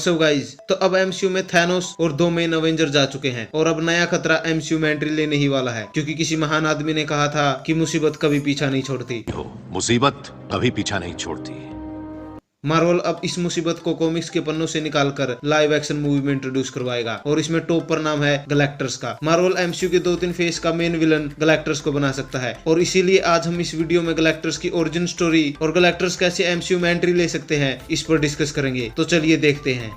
What's up guys, तो अब MCU में थैनोस और 2 मेन अवेंजर जा चुके हैं और अब नया खतरा एमसीयू में एंट्री लेने ही वाला है, क्योंकि किसी महान आदमी ने कहा था कि मुसीबत कभी पीछा नहीं छोड़ती। मुसीबत कभी पीछा नहीं छोड़ती। मार्वल अब इस मुसीबत को कॉमिक्स के पन्नों से निकालकर लाइव एक्शन मूवी में इंट्रोड्यूस करवाएगा और इसमें टॉप पर नाम है गैलेक्टर्स का। मार्वल एमसीयू के 2-3 फेज का मेन विलन गैलेक्टर्स को बना सकता है और इसीलिए आज हम इस वीडियो में गैलेक्टर्स की ओरिजिन स्टोरी और गैलेक्टर्स कैसे एमसीयू में एंट्री ले सकते हैं इस पर डिस्कस करेंगे। तो चलिए देखते हैं।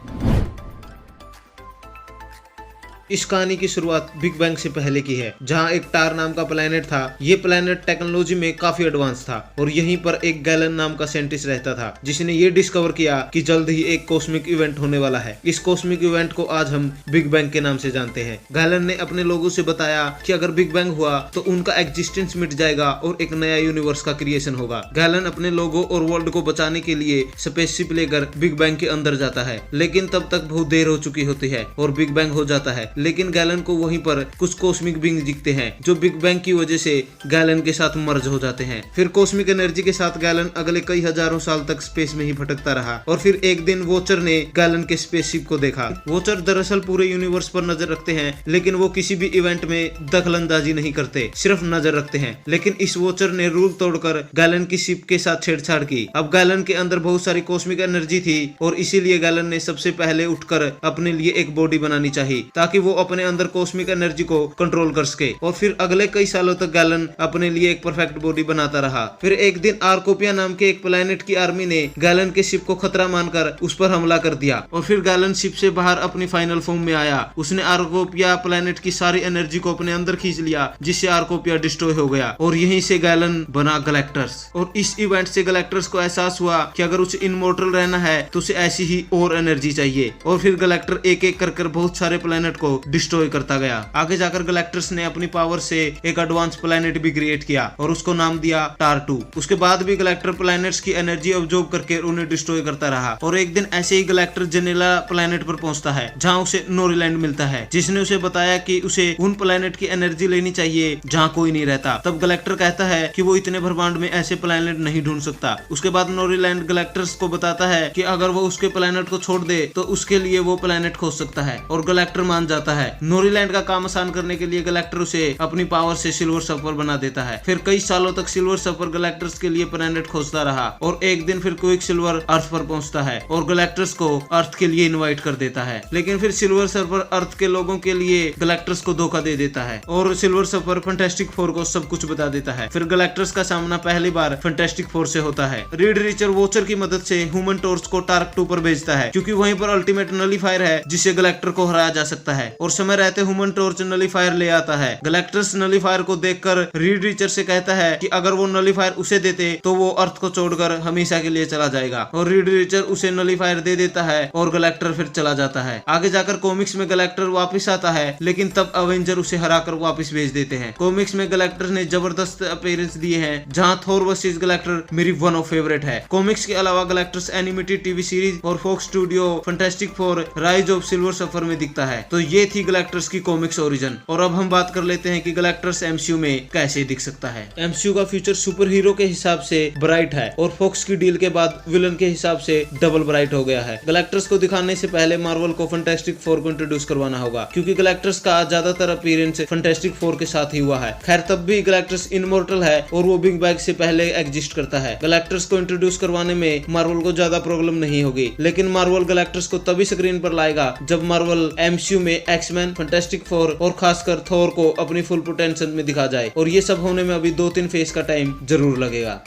इस कहानी की शुरुआत बिग बैंग से पहले की है, जहां एक टार नाम का प्लेनेट था। ये प्लेनेट टेक्नोलॉजी में काफी एडवांस था और यहीं पर एक गैलन नाम का साइंटिस्ट रहता था, जिसने ये डिस्कवर किया कि जल्द ही एक कॉस्मिक इवेंट होने वाला है। इस कॉस्मिक इवेंट को आज हम बिग बैंग के नाम से जानते हैं। गैलन ने अपने लोगों से बताया कि अगर बिग बैंग हुआ तो उनका एग्जिस्टेंस मिट जाएगा और एक नया यूनिवर्स का क्रिएशन होगा। गैलन अपने लोगों और वर्ल्ड को बचाने के लिए स्पेसशिप लेकर बिग बैंग के अंदर जाता है, लेकिन तब तक बहुत देर हो चुकी होती है और बिग बैंग हो जाता है। लेकिन गैलन को वहीं पर कुछ कॉस्मिक बीइंग दिखते हैं जो बिग बैंग की वजह से गैलन के साथ मर्ज हो जाते हैं। फिर कॉस्मिक एनर्जी के साथ गैलन अगले कई हजारों साल तक स्पेस में ही भटकता रहा और फिर एक दिन वॉचर ने गैलन के स्पेसशिप को देखा। वॉचर दरअसल पूरे यूनिवर्स पर नजर रखते हैं, लेकिन वो किसी भी इवेंट में दखलंदाजी नहीं करते, सिर्फ नजर रखते हैं। लेकिन इस वॉचर ने रूल तोड़कर गैलन की शिप के साथ छेड़छाड़ की। अब गैलन के अंदर बहुत सारी कॉस्मिक एनर्जी थी और इसीलिए गैलन ने सबसे पहले उठकर अपने लिए एक बॉडी बनानी चाहिए ताकि वो अपने अंदर कॉस्मिक एनर्जी को कंट्रोल कर सके। और फिर अगले कई सालों तक गैलन अपने लिए एक परफेक्ट बॉडी बनाता रहा। फिर एक दिन आर्कोपिया नाम के एक प्लेनेट की आर्मी ने गैलन के शिप को खतरा मानकर उस पर हमला कर दिया और फिर गैलन शिप से बाहर अपनी फाइनल फॉर्म में आया। उसने आर्कोपिया प्लेनेट की सारी एनर्जी को अपने अंदर खींच लिया, जिससे आर्कोपिया डिस्ट्रॉय हो गया और यहीं से गैलन बना गैलेक्टर्स। और इस इवेंट से गैलेक्टर्स को एहसास हुआ कि अगर उसे इमॉर्टल रहना है तो उसे ऐसी ही और एनर्जी चाहिए और फिर गैलेक्टर एक एक कर बहुत सारे प्लेनेट को डिस्ट्रॉय करता गया। आगे जाकर गैलेक्टर्स ने अपनी पावर से एक एडवांस प्लेनेट भी क्रिएट किया और उसको नाम दिया टार 2। उसके बाद भी गैलेक्टर प्लैनेट्स की एनर्जी ऑब्जॉर्ब करके उन्हें डिस्ट्रॉय करता रहा और एक दिन ऐसे ही गैलेक्टर जेनेला प्लेनेट पर पहुंचता है, जहां उसे नोरीलैंड मिलता है, जिसने उसे बताया कि उसे उन प्लेनेट की एनर्जी लेनी चाहिए जहां कोई नहीं रहता। तब गैलेक्टर कहता है कि वो इतने ब्रह्मांड में ऐसे प्लेनेट नहीं ढूंढ सकता। उसके बाद नोरीलैंड गैलेक्टर्स को बताता है कि अगर वो उसके प्लेनेट को छोड़ दे तो उसके लिए वो प्लेनेट खोज सकता है और गैलेक्टर मान जाता है। नोरीलैंड का काम आसान करने के लिए गैलेक्टर उसे अपनी पावर से सिल्वर सर्फर बना देता है। फिर कई सालों तक सिल्वर सर्फर गैलेक्टर्स के लिए प्लेनेट खोजता रहा और एक दिन फिर क्विक सिल्वर अर्थ पर पहुंचता है और गैलेक्टर्स को अर्थ के लिए इनवाइट कर देता है। लेकिन फिर सिल्वर सर्फर अर्थ के लोगों के लिए गैलेक्टर्स को धोखा दे देता है और सिल्वर सर्फर फैंटास्टिक फोर को सब कुछ बता देता है। फिर गैलेक्टर्स का सामना पहली बार फैंटास्टिक फोर से होता है। रीड रिचर वॉचर की मदद से ह्यूमन टॉर्च को टार्क 2 पर भेजता है, क्योंकि वहीं पर अल्टीमेट नलीफायर है जिससे गैलेक्टर को हराया जा सकता है और समय रहते ह्यूमन टॉर्च नलीफायर ले आता है। गैलेक्टर्स नलीफायर को देखकर रीड रिचर से कहता है कि अगर वो नलीफायर उसे देते तो वो अर्थ को छोड़कर हमेशा के लिए चला जाएगा और रीड रिचर उसे नलीफायर दे देता है और गैलेक्टर फिर चला जाता है। आगे जाकर कॉमिक्स में गैलेक्टर वापस आता है, लेकिन तब अवेंजर उसे हराकर वापस भेज देते हैं। कॉमिक्स में गैलेक्टर ने जबरदस्त अपीयरेंस दिए हैं, जहां थोर वर्सेस गैलेक्टर मेरी वन ऑफ फेवरेट है। कॉमिक्स के अलावा गैलेक्टर्स एनिमेटेड टीवी सीरीज और Fox Studio Fantastic Four Rise of Silver Surfer में दिखता है। तो ये थी गैलेक्टर्स की कॉमिक्स ओरिजिन। और अब हम बात कर लेते हैं कि गैलेक्टर्स एमसीयू में कैसे दिख सकता है। एमसीयू का फ्यूचर सुपर हीरो के हिसाब से ब्राइट है और फॉक्स की डील के बाद विलन के हिसाब से डबल ब्राइट हो गया है। गैलेक्टर्स को दिखाने से पहले मार्वल को फैंटास्टिक फोर को इंट्रोड्यूस करवाना होगा, क्योंकि गैलेक्टर्स का ज्यादातर अपीयरेंस फैंटास्टिक फोर के साथ ही हुआ है। खैर तब भी गैलेक्टर्स इमॉर्टल है और वो बिग बैंग से पहले एग्जिस्ट करता है। गैलेक्टर्स को इंट्रोड्यूस करवाने में मार्वल को ज्यादा प्रॉब्लम नहीं होगी, लेकिन मार्वल गैलेक्टर्स को तभी स्क्रीन पर लाएगा जब मार्वल एमसीयू में एक्समैन, फैंटास्टिक फोर और खासकर थोर को अपनी फुल पोटेंशियल में दिखा जाए, और ये सब होने में अभी 2-3 फेज का टाइम जरूर लगेगा।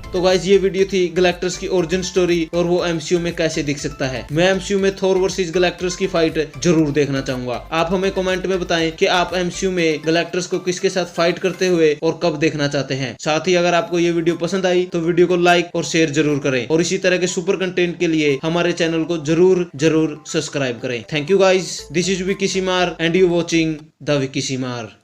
तो गाइस ये वीडियो थी गैलेक्टर्स की ओरिजिन स्टोरी और वो एमसीयू में कैसे दिख सकता है। मैं एमसीयू में थोर वर्सेस गैलेक्टर्स की फाइट जरूर देखना चाहूंगा। आप हमें कमेंट में बताएं कि आप एमसीयू में गैलेक्टर्स को किसके साथ फाइट करते हुए और कब देखना चाहते हैं। साथ ही अगर आपको ये वीडियो पसंद आई तो वीडियो को लाइक और शेयर जरूर करें और इसी तरह के सुपर कंटेंट के लिए हमारे चैनल को जरूर सब्सक्राइब करें। Thank you guys, this is Vicky Seemar and you watching the Vicky सीमार।